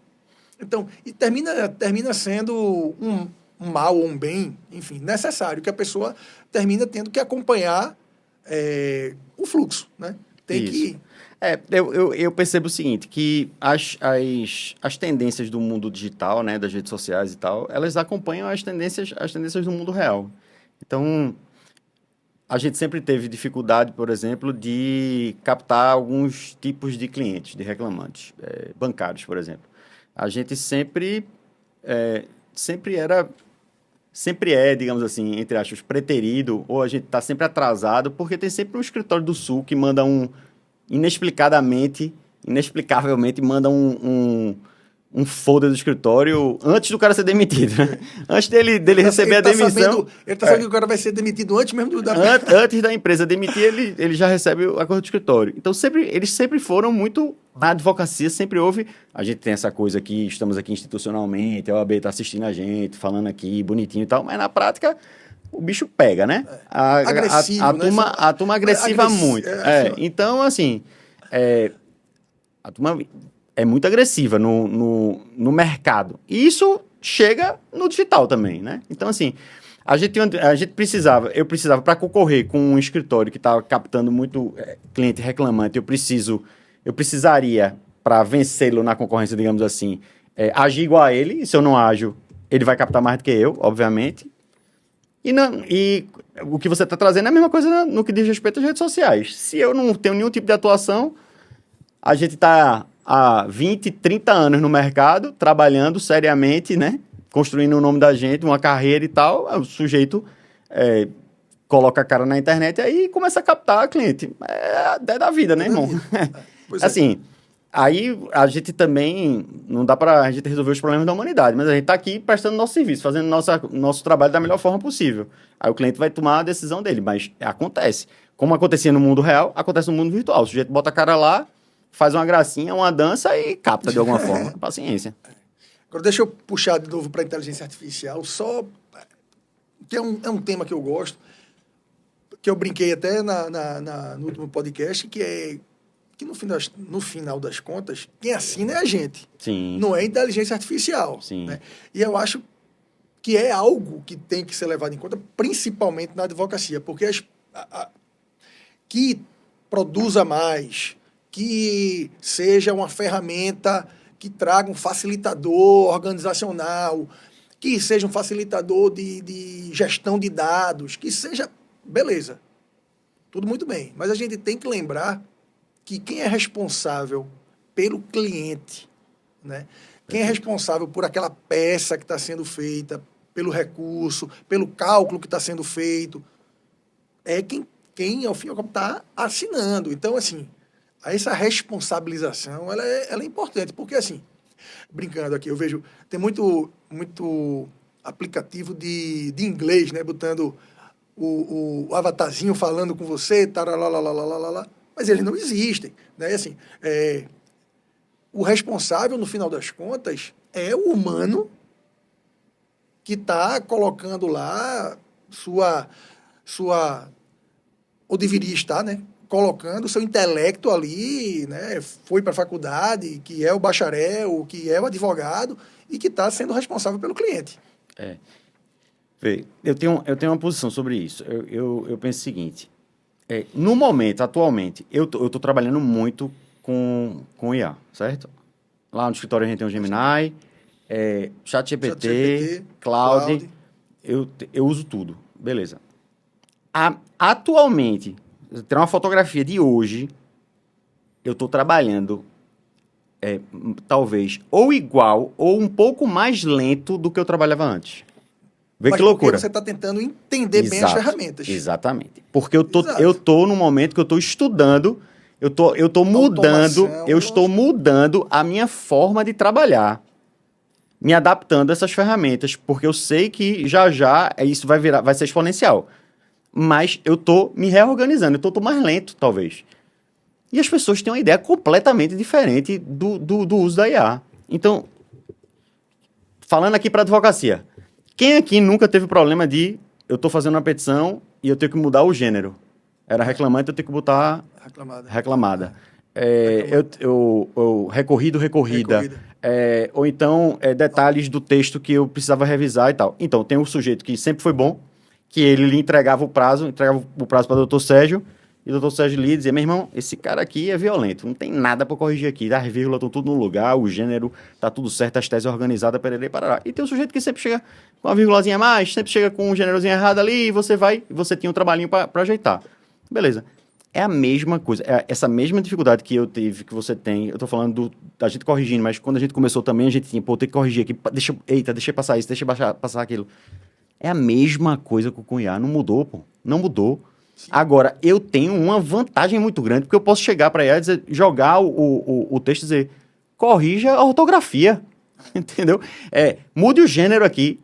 B: Então, e termina sendo um mal ou um bem, enfim, necessário, que a pessoa termina tendo que acompanhar o fluxo, né? Tem que...
C: Eu percebo o seguinte, que as tendências do mundo digital, né, das redes sociais e tal, elas acompanham as tendências do mundo real. Então, a gente sempre teve dificuldade, por exemplo, de captar alguns tipos de clientes, de reclamantes, bancários, por exemplo. A gente sempre é, digamos assim, entre aspas, preterido, ou a gente está sempre atrasado, porque tem sempre um escritório do Sul que manda inexplicavelmente, manda um folder do escritório antes do cara ser demitido, né? Antes dele receber a demissão...
B: Ele está sabendo que o cara vai ser demitido antes mesmo
C: Antes da empresa demitir, ele já recebe o acordo do escritório. Então, eles sempre foram muito... Na advocacia sempre houve... A gente tem essa coisa aqui, estamos aqui institucionalmente, a OAB está assistindo a gente, falando aqui, bonitinho e tal, mas na prática... O bicho pega, né?
B: Agressivo,
C: a turma agressiva muito. Então, assim, a turma é muito agressiva no mercado. E isso chega no digital também, né? Então, assim, eu precisava, para concorrer com um escritório que estava captando muito cliente reclamante, eu precisaria, para vencê-lo na concorrência, digamos assim, agir igual a ele. E se eu não ajo, ele vai captar mais do que eu, obviamente. E o que você está trazendo é a mesma coisa no que diz respeito às redes sociais. Se eu não tenho nenhum tipo de atuação, a gente está há 20, 30 anos no mercado, trabalhando seriamente, né? Construindo o nome da gente, uma carreira e tal. O sujeito coloca a cara na internet e aí começa a captar cliente. É da vida, né, irmão? Assim, aí a gente também, não dá para a gente resolver os problemas da humanidade, mas a gente está aqui prestando nosso serviço, fazendo nosso trabalho da melhor forma possível. Aí o cliente vai tomar a decisão dele, mas acontece. Como acontecia no mundo real, acontece no mundo virtual. O sujeito bota a cara lá, faz uma gracinha, uma dança e capta de alguma forma. Paciência.
B: Agora deixa eu puxar de novo para a inteligência artificial, que é um tema que eu gosto, que eu brinquei até no último podcast, que no final das contas, quem assina é a gente.
C: Sim.
B: Não é inteligência artificial.
C: Sim.
B: Né? E eu acho que é algo que tem que ser levado em conta, principalmente na advocacia, porque que produza mais, que seja uma ferramenta que traga um facilitador organizacional, que seja um facilitador de gestão de dados, que seja... Beleza. Tudo muito bem. Mas a gente tem que lembrar que quem é responsável pelo cliente, né? Quem é responsável por aquela peça que está sendo feita, pelo recurso, pelo cálculo que está sendo feito, é quem quem, ao fim e ao cabo, está assinando. Então, assim, essa responsabilização, ela é importante, porque, assim, brincando aqui, eu vejo, tem muito aplicativo de inglês, né, botando o avatarzinho falando com você, taralalalala, mas eles não existem, né, e assim, o responsável, no final das contas, é o humano que está colocando lá ou deveria estar, né, colocando o seu intelecto ali, né, foi para a faculdade, que é o bacharel, que é o advogado e que está sendo responsável pelo cliente.
C: Vê, eu tenho uma posição sobre isso. Eu penso o seguinte, no momento, atualmente, eu tô trabalhando muito com IA, certo? Lá no escritório a gente tem o Gemini, ChatGPT, Claude, eu uso tudo, beleza. Atualmente, tem uma fotografia de hoje, eu estou trabalhando talvez ou igual ou um pouco mais lento do que eu trabalhava antes. Vê
B: Mas
C: que loucura.
B: Porque você está tentando entender bem as ferramentas.
C: Exatamente. Porque eu tô no momento que eu estou estudando, eu estou mudando a minha forma de trabalhar, me adaptando a essas ferramentas, porque eu sei que já isso vai ser exponencial. Mas eu tô me reorganizando, eu tô mais lento, talvez. E as pessoas têm uma ideia completamente diferente do uso da IA. Então, falando aqui para advocacia, quem aqui nunca teve problema de eu tô fazendo uma petição e eu tenho que mudar o gênero? Era reclamante, eu tenho que botar reclamada. Recorrida. Ou então, detalhes do texto que eu precisava revisar e tal. Então, tem um sujeito que sempre foi bom, que ele lhe entregava o prazo para o doutor Sérgio, e o doutor Sérgio lhe dizia, meu irmão, esse cara aqui é violento, não tem nada para corrigir aqui, as vírgulas estão tudo no lugar, o gênero tá tudo certo, as teses organizadas, pererê, parará. E tem um sujeito que sempre chega com uma vírgulazinha a mais, sempre chega com um gênerozinho errado ali, e você tinha um trabalhinho para ajeitar. Beleza. É a mesma coisa, essa mesma dificuldade que eu tive, que você tem, eu tô falando da gente corrigindo, mas quando a gente começou também, a gente tinha, tem que corrigir aqui, deixa eu passar isso, deixa eu passar aquilo. É a mesma coisa com o Cunhá, não mudou, pô. Não mudou. Sim. Agora, eu tenho uma vantagem muito grande, porque eu posso chegar para ela e dizer, jogar o texto e dizer, corrija a ortografia, entendeu? Mude o gênero aqui,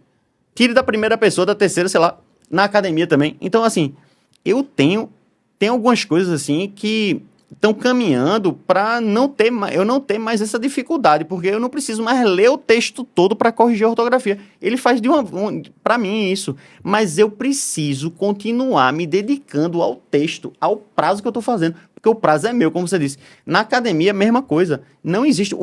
C: tire da primeira pessoa, da terceira, sei lá, na academia também. Então, assim, tem algumas coisas assim que estão caminhando para eu não ter mais essa dificuldade, porque eu não preciso mais ler o texto todo para corrigir a ortografia. Ele faz para mim isso, mas eu preciso continuar me dedicando ao texto, ao prazo que eu estou fazendo, porque o prazo é meu, como você disse. Na academia, mesma coisa. Não existe,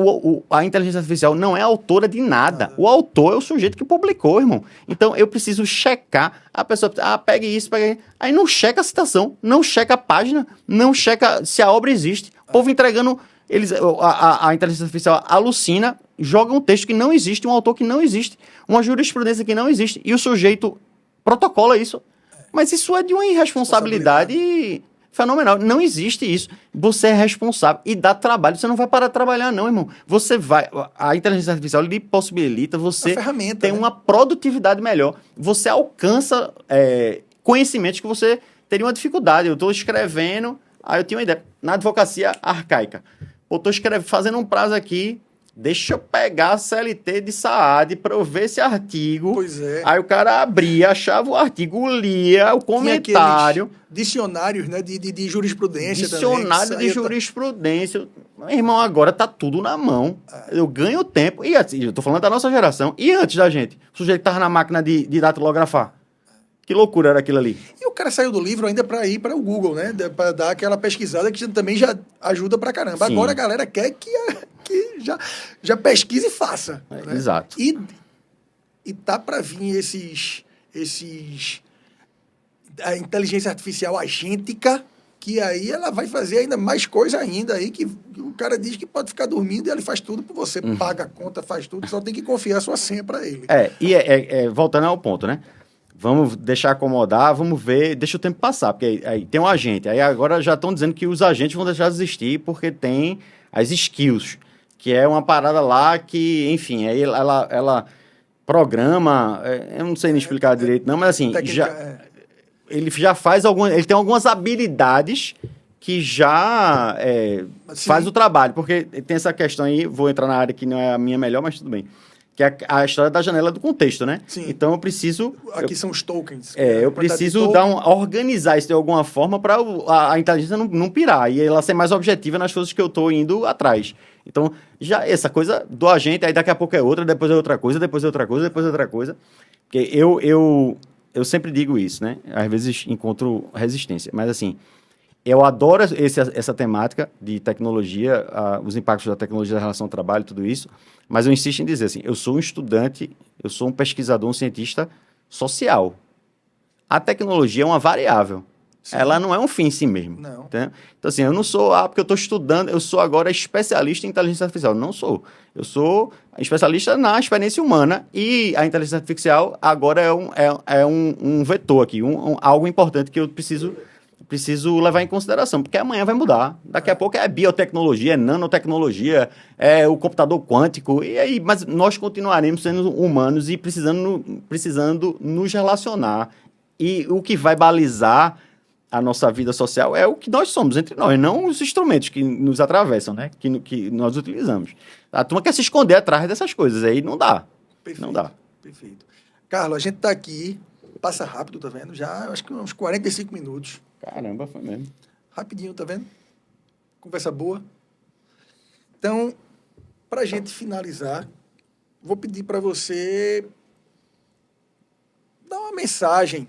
C: a inteligência artificial não é autora de nada. O autor é o sujeito que publicou, irmão. Então, eu preciso checar, a pessoa, pegue isso, pegue. Aí não checa a citação, não checa a página, não checa se a obra existe. O povo entregando, a inteligência artificial alucina, joga um texto que não existe, um autor que não existe, uma jurisprudência que não existe, e o sujeito protocola isso. Mas isso é de uma irresponsabilidade fenomenal. Não existe isso. Você é responsável e dá trabalho. Você não vai parar de trabalhar, não, irmão. A inteligência artificial lhe possibilita você ter uma produtividade melhor. Você alcança conhecimentos que você teria uma dificuldade. Eu estou escrevendo, aí eu tinha uma ideia. Na advocacia arcaica. Eu estou fazendo um prazo aqui, deixa eu pegar a CLT de Saad para eu ver esse artigo.
B: Pois é.
C: Aí o cara abria, achava o artigo, lia o comentário.
B: Dicionários, né, de jurisprudência
C: Dicionário
B: também.
C: De jurisprudência. Meu irmão, agora tá tudo na mão. Eu ganho tempo. E assim, eu tô falando da nossa geração. E antes da gente? O sujeito tava na máquina de datilografar. Que loucura era aquilo ali.
B: E o cara saiu do livro ainda para ir para o Google, né? Para dar aquela pesquisada que também já ajuda pra caramba. Sim. Agora a galera quer que já pesquise e faça. Né?
C: Exato.
B: E tá para vir a inteligência artificial agêntica, que aí ela vai fazer ainda mais coisa ainda aí, que o cara diz que pode ficar dormindo e ele faz tudo por você. Paga a conta, faz tudo, só tem que confiar a sua senha para ele.
C: Voltando ao ponto, né? Vamos deixar acomodar, vamos ver, deixa o tempo passar, porque aí tem um agente. Aí agora já estão dizendo que os agentes vão deixar de existir porque tem as skills, que é uma parada lá que, enfim, aí ela programa, eu não sei nem explicar direito não, mas assim, ele já faz ele tem algumas habilidades que já faz o trabalho, porque tem essa questão aí, vou entrar na área que não é a minha melhor, mas tudo bem, que é a história da janela do contexto, né?
B: Sim.
C: Então eu preciso...
B: Aqui são os tokens.
C: eu preciso organizar isso de alguma forma para a inteligência não pirar e ela ser mais objetiva nas coisas que eu estou indo atrás. Então, já essa coisa do agente, aí daqui a pouco é outra, depois é outra coisa, depois é outra coisa, depois é outra coisa. Porque eu sempre digo isso, né? Às vezes encontro resistência, mas assim, eu adoro essa temática de tecnologia, os impactos da tecnologia na relação ao trabalho, tudo isso, mas eu insisto em dizer assim, eu sou um estudante, eu sou um pesquisador, um cientista social. A tecnologia é uma variável. Sim. Ela não é um fim em si mesmo.
B: Não.
C: Entendeu? Então, assim, eu não sou, porque eu estou estudando, eu sou agora especialista em inteligência artificial. Não sou. Eu sou especialista na experiência humana e a inteligência artificial agora é um vetor aqui, algo importante que eu preciso levar em consideração, porque amanhã vai mudar. Daqui a pouco é biotecnologia, é nanotecnologia, é o computador quântico, e aí, mas nós continuaremos sendo humanos e precisando nos relacionar. E o que vai balizar a nossa vida social é o que nós somos entre nós, não os instrumentos que nos atravessam, né? Que nós utilizamos. A turma quer se esconder atrás dessas coisas, aí não dá.
B: Perfeito,
C: não dá.
B: Perfeito. Carlos, a gente está aqui, passa rápido, tá vendo? Já, acho que uns 45 minutos.
C: Caramba, foi mesmo.
B: Rapidinho, tá vendo? Conversa boa. Então, para a gente finalizar, vou pedir para você dar uma mensagem,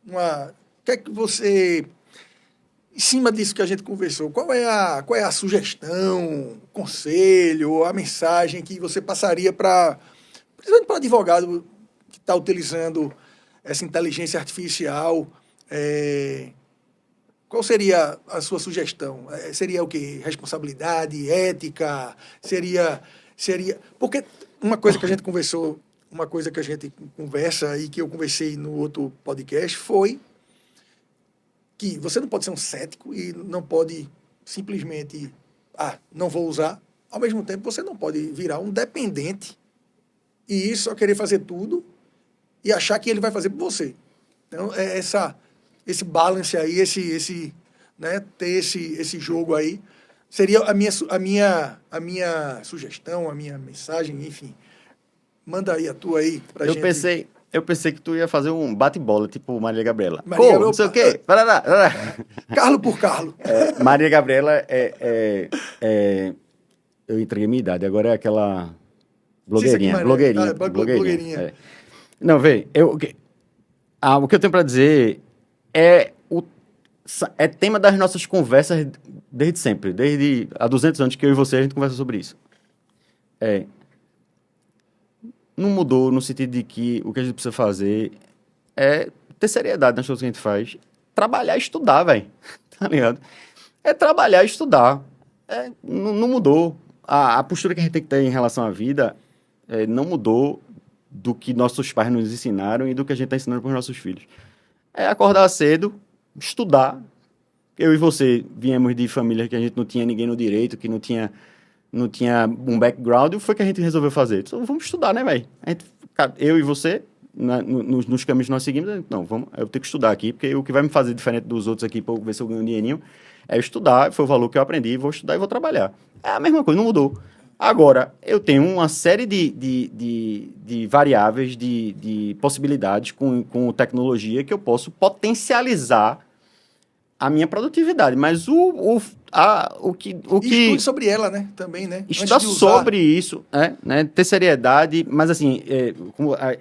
B: o que é que você, em cima disso que a gente conversou, qual é a sugestão, conselho, a mensagem que você passaria principalmente para advogado que está utilizando essa inteligência artificial, qual seria a sua sugestão? Seria o quê? Responsabilidade, ética? Seria... Porque uma coisa que a gente conversou, uma coisa que a gente conversa e que eu conversei no outro podcast foi que você não pode ser um cético e não pode simplesmente, não vou usar. Ao mesmo tempo, você não pode virar um dependente e só querer fazer tudo e achar que ele vai fazer por você. Então, esse balance aí, né, ter esse jogo aí, seria a minha sugestão, a minha mensagem, enfim. Manda aí a tua aí pra gente.
C: Eu pensei que tu ia fazer um bate-bola, tipo Maria Gabriela.
B: Não
C: sei o quê. Parará.
B: Carlo por Carlo.
C: Maria Gabriela eu entreguei minha idade, agora é aquela blogueirinha. Blogueirinha. Não, vê, o que eu tenho para dizer é tema das nossas conversas desde sempre, desde há 200 anos que eu e você a gente conversa sobre isso. Não mudou no sentido de que o que a gente precisa fazer é ter seriedade nas coisas que a gente faz, trabalhar e estudar, velho, tá ligado? É trabalhar e estudar. Não mudou. A postura que a gente tem que ter em relação à vida não mudou do que nossos pais nos ensinaram e do que a gente está ensinando para os nossos filhos. É acordar cedo, estudar. Eu e você viemos de famílias que a gente não tinha ninguém no direito, que não tinha um background, e o que foi que a gente resolveu fazer? Então, vamos estudar, né, velho? Eu e você, nos caminhos que nós seguimos, eu tenho que estudar aqui, porque o que vai me fazer diferente dos outros aqui, para ver se eu ganho um dinheirinho, é estudar, foi o valor que eu aprendi, vou estudar e vou trabalhar. É a mesma coisa, não mudou. Agora, eu tenho uma série de variáveis, de possibilidades com tecnologia que eu posso potencializar a minha produtividade, mas o que...
B: Estude sobre ela, né? Também, né?
C: Estudar sobre isso, né? Ter seriedade, mas assim,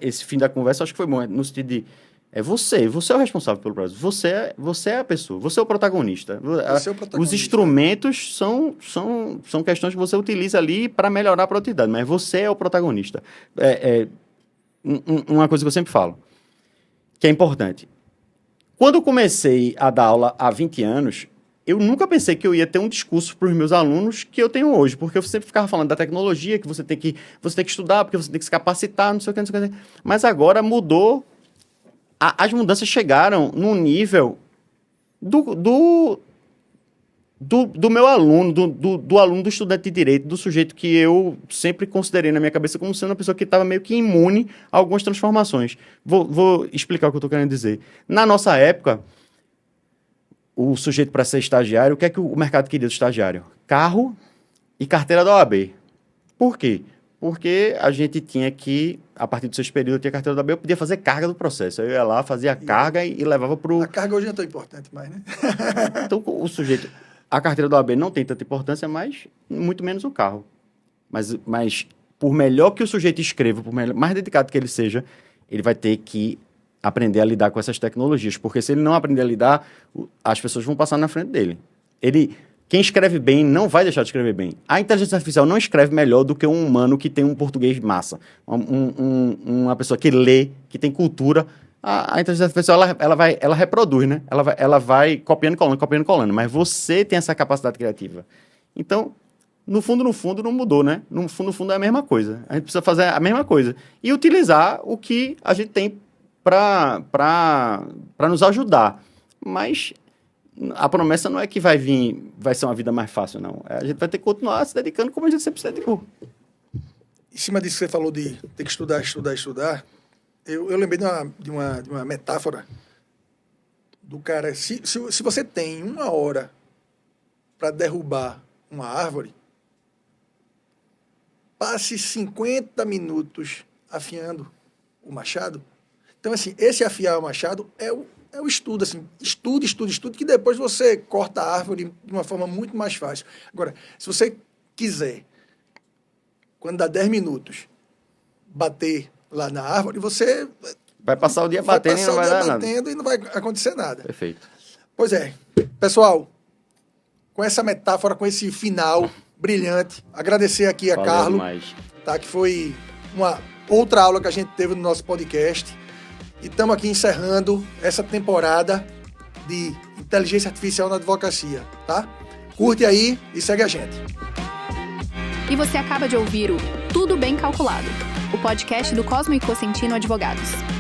C: esse fim da conversa, acho que foi bom, no sentido de, você é o responsável pelo processo, você é a pessoa, você é o protagonista.
B: Você é o protagonista.
C: Os instrumentos são questões que você utiliza ali para melhorar a produtividade, mas você é o protagonista. Uma coisa que eu sempre falo, que é importante. Quando eu comecei a dar aula há 20 anos, eu nunca pensei que eu ia ter um discurso para os meus alunos que eu tenho hoje, porque eu sempre ficava falando da tecnologia, que você tem que estudar, porque você tem que se capacitar, não sei o que. Mas agora mudou. As mudanças chegaram num nível do meu aluno, do aluno, do estudante de direito, do sujeito que eu sempre considerei na minha cabeça como sendo uma pessoa que estava meio que imune a algumas transformações. Vou explicar o que eu estou querendo dizer. Na nossa época, o sujeito para ser estagiário, o que é que o mercado queria do estagiário? Carro e carteira da OAB. Por quê? Porque a gente tinha que, a partir do seu período, eu tinha carteira da OAB, eu podia fazer carga do processo. Eu ia lá, fazia a carga e levava para o...
B: A carga hoje não é tão importante mais, né?
C: Então, o sujeito... A carteira da OAB não tem tanta importância, mas muito menos o carro. Mas por melhor que o sujeito escreva, por mais dedicado que ele seja, ele vai ter que aprender a lidar com essas tecnologias. Porque se ele não aprender a lidar, as pessoas vão passar na frente dele. Quem escreve bem não vai deixar de escrever bem. A inteligência artificial não escreve melhor do que um humano que tem um português massa. Uma pessoa que lê, que tem cultura. A inteligência artificial, ela reproduz, né? Ela vai copiando e colando. Mas você tem essa capacidade criativa. Então, no fundo, não mudou, né? No fundo, é a mesma coisa. A gente precisa fazer a mesma coisa. E utilizar o que a gente tem para nos ajudar. Mas... a promessa não é que vai ser uma vida mais fácil, não. A gente vai ter que continuar se dedicando como a gente sempre se dedicou.
B: Em cima disso que você falou de ter que estudar, eu lembrei de uma metáfora do cara. Se você tem 1 hora para derrubar uma árvore, passe 50 minutos afiando o machado. Então, assim, esse afiar o machado é o estudo, assim, estude, que depois você corta a árvore de uma forma muito mais fácil. Agora, se você quiser, quando dá 10 minutos, bater lá na árvore, você...
C: vai passar o dia batendo e não vai dar nada.
B: E não vai acontecer nada.
C: Perfeito.
B: Pois é. Pessoal, com essa metáfora, com esse final brilhante, agradecer aqui a
C: Valeu
B: Carlos,
C: demais.
B: tá, que foi uma outra aula que a gente teve no nosso podcast. E estamos aqui encerrando essa temporada de inteligência artificial na advocacia, tá? Curte aí e segue a gente.
A: E você acaba de ouvir o Tudo Bem Calculado, o podcast do Cosmo e Cosentino Advogados.